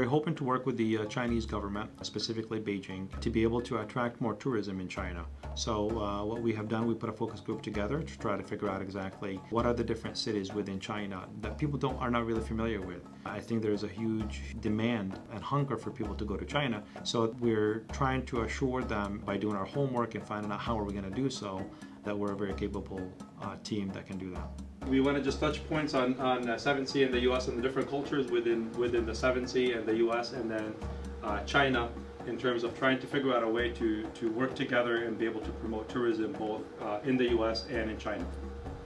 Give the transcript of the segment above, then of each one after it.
we're hoping to work with the Chinese government, specifically Beijing, to be able to attract more tourism in China. So what we have done, we put a focus group together to try to figure out exactly what are the different cities within China that people are not really familiar with. I think there's a huge demand and hunger for people to go to China. So we're trying to assure them by doing our homework and finding out how are we going to do so, that we're a very capable team that can do that. We want to just touch points on 7C and the U.S. and the different cultures within the 7C and the U.S. and then China, in terms of trying to figure out a way to work together and be able to promote tourism both in the U.S. and in China.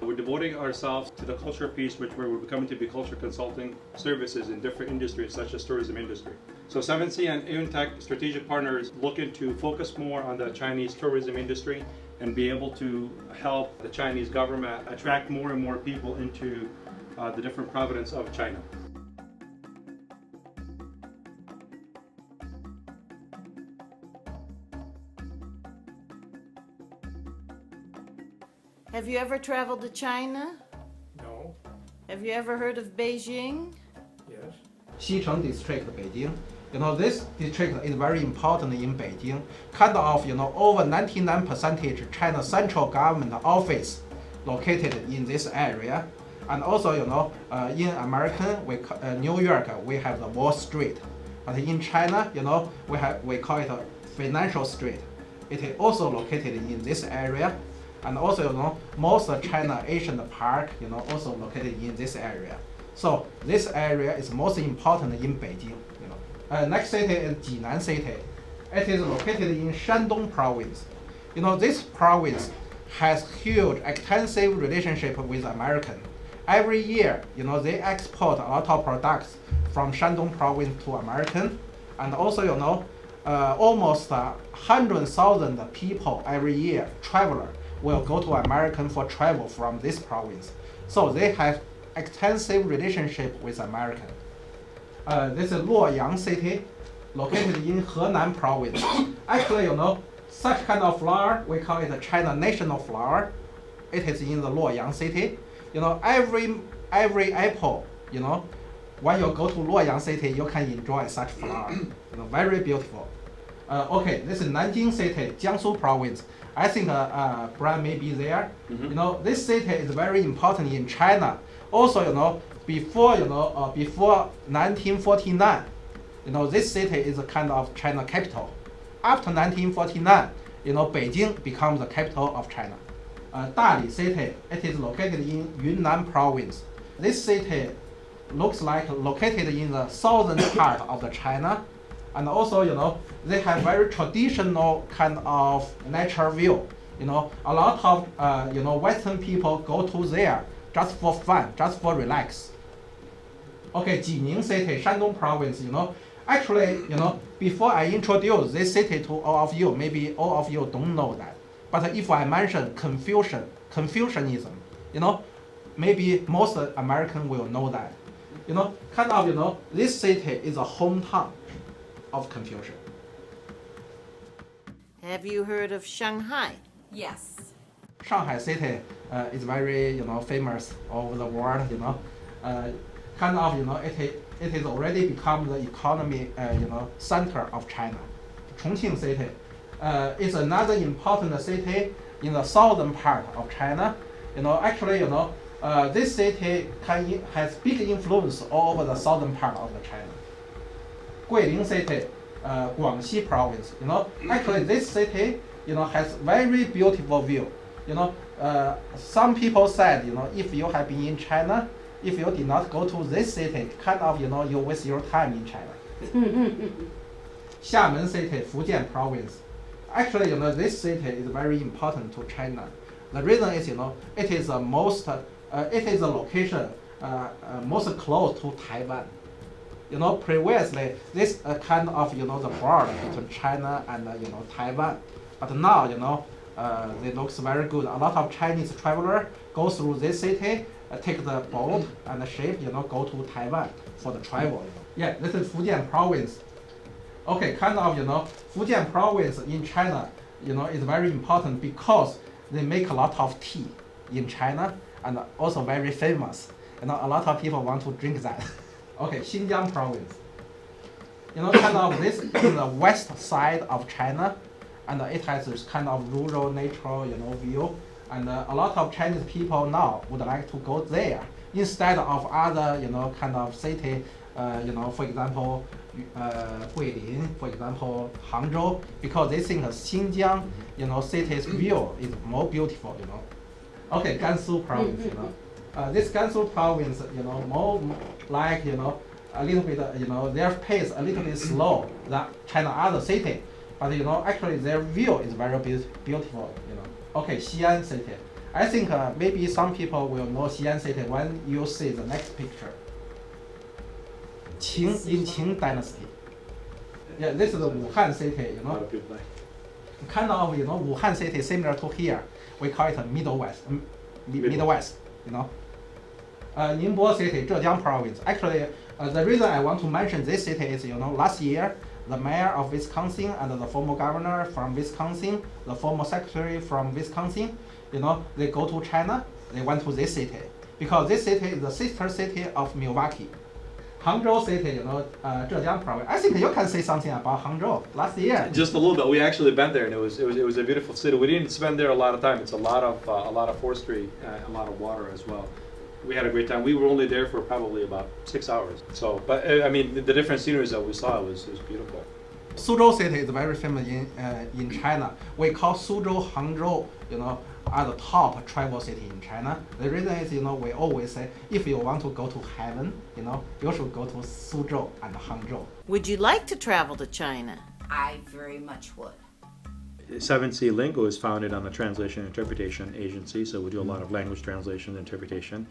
We're devoting ourselves to the culture piece, which we're becoming to be culture consulting services in different industries such as tourism industry. So 7C and Eontech Strategic Partner is looking to focus more on the Chinese tourism industry and be able to help the Chinese government attract more and more people into the different provinces of China. Have you ever traveled to China? No. Have you ever heard of Beijing? Yes. XiCheng district, Beijing. This district is very important in Beijing. Kind of, over 99% China central government office located in this area. And also, in American, New York, we have the Wall Street. But in China, we call it a financial street. It is also located in this area. And also, most of China Asian Park, also located in this area. So this area is most important in Beijing. Next city is Jian city. It is located in Shandong Province. This province has huge, extensive relationship with American. Every year, they export a lot of products from Shandong Province to American, and also, almost 100,000 people every year, traveler, will go to American for travel from this province. So they have extensive relationship with American. This is Luoyang city, located in Henan province. Actually, such kind of flower, we call it a China national flower. It is in the Luoyang city. Every apple, when you go to Luoyang city, you can enjoy such flower. Very beautiful. Okay, this is Nanjing city, Jiangsu province. I think Brian may be there. Mm-hmm. This city is very important in China. Also, before 1949, this city is a kind of China capital. After 1949, Beijing becomes the capital of China. Dali city, it is located in Yunnan province. This city looks like located in the southern part of the China. And also, they have very traditional kind of natural view. A lot of, Western people go to there just for fun, just for relax. Okay, Jining city, Shandong province, Actually, before I introduce this city to all of you, maybe all of you don't know that. But if I mention Confucianism, maybe most Americans will know that. This city is a hometown of Confucius. Have you heard of Shanghai? Yes. Shanghai City is very, famous all over the world, it is already become the economy, center of China. Chongqing City is another important city in the southern part of China. Actually, this city has big influence all over the southern part of the China. Guilin City, Guangxi Province. Actually this city, has very beautiful view. Some people said, if you have been in China, if you did not go to this city, kind of, you waste your time in China. Xiamen City, Fujian Province. Actually, this city is very important to China. The reason is, it is the location most close to Taiwan. Previously, this kind of, the border between China and, Taiwan. But now, it looks very good. A lot of Chinese travelers go through this city, take the boat and the ship, go to Taiwan for the travel. Yeah, this is Fujian Province. Okay, kind of, Fujian Province in China, is very important because they make a lot of tea in China and also very famous. A lot of people want to drink that. Okay, Xin Jiang Province. Kind of this is the west side of China, and it has this kind of rural, natural, view. And a lot of Chinese people now would like to go there instead of other, kind of city, for example, Guilin, for example, Hangzhou, because they think Xin Jiang, city's view is more beautiful, Okay, Gan Su Province, this Gan Su Province, more like, a little bit, their pace a little bit slow than China other city, but actually their view is very beautiful, Okay, Xi'an city. I think maybe some people will know Xi'an city when you see the next picture. Qing in Qing dynasty. Yeah, this is the Wuhan city, Kind of, Wuhan city similar to here. We call it Midwest, Ningbo city, Zhejiang Province. Actually, the reason I want to mention this city is, last year, the mayor of Wisconsin and the former governor from Wisconsin, the former secretary from Wisconsin, they go to China, they went to this city. Because this city is the sister city of Milwaukee. Hangzhou city, Zhejiang Province. I think you can say something about Hangzhou last year. Just a little bit. We actually been there, and it was a beautiful city. We didn't spend there a lot of time. It's a lot of forestry, a lot of water as well. We had a great time. We were only there for probably about 6 hours. So, but I mean, the different sceneries that we saw was beautiful. Suzhou city is very famous in China. We call Suzhou, Hangzhou, are the top travel city in China. The reason is, we always say, if you want to go to heaven, you should go to Suzhou and Hangzhou. Would you like to travel to China? I very much would. 7C Lingo is founded on a translation and interpretation agency, so we do a lot of language translation and interpretation.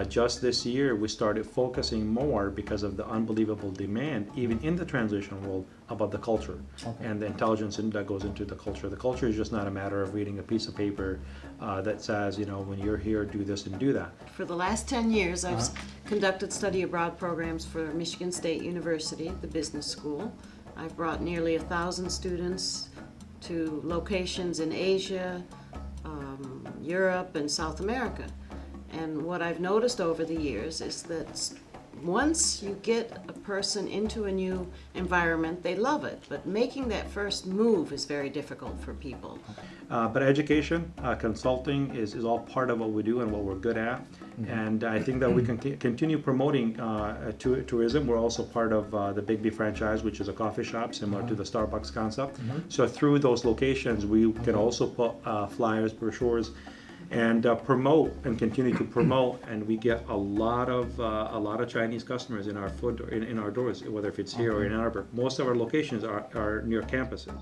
Just this year, we started focusing more because of the unbelievable demand, even in the translation world, about the culture and the intelligence that goes into the culture. The culture is just not a matter of reading a piece of paper that says, when you're here, do this and do that. For the last 10 years, I've conducted study abroad programs for Michigan State University, the business school. I've brought nearly 1,000 students to locations in Asia, Europe, and South America. And what I've noticed over the years is that once you get a person into a new environment, they love it. But making that first move is very difficult for people. But education, consulting is all part of what we do and what we're good at. And I think that we can continue promoting tourism. We're also part of the Big B franchise, which is a coffee shop similar to the Starbucks concept. So through those locations, we can also put flyers, brochures, and promote and continue to promote, and we get a lot of Chinese customers in our in our doors, whether if it's here or in Ann Arbor. Most of our locations are near campuses.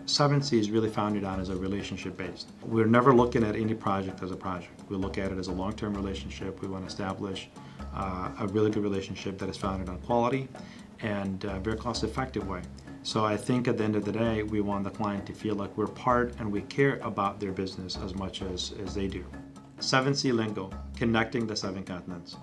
7C is really founded on as a relationship based. We're never looking at any project as a project. We look at it as a long-term relationship. We want to establish a really good relationship that is founded on quality and a very cost-effective way. So I think at the end of the day, we want the client to feel like we're part and we care about their business as much as they do. 7C Lingo, connecting the 7 continents.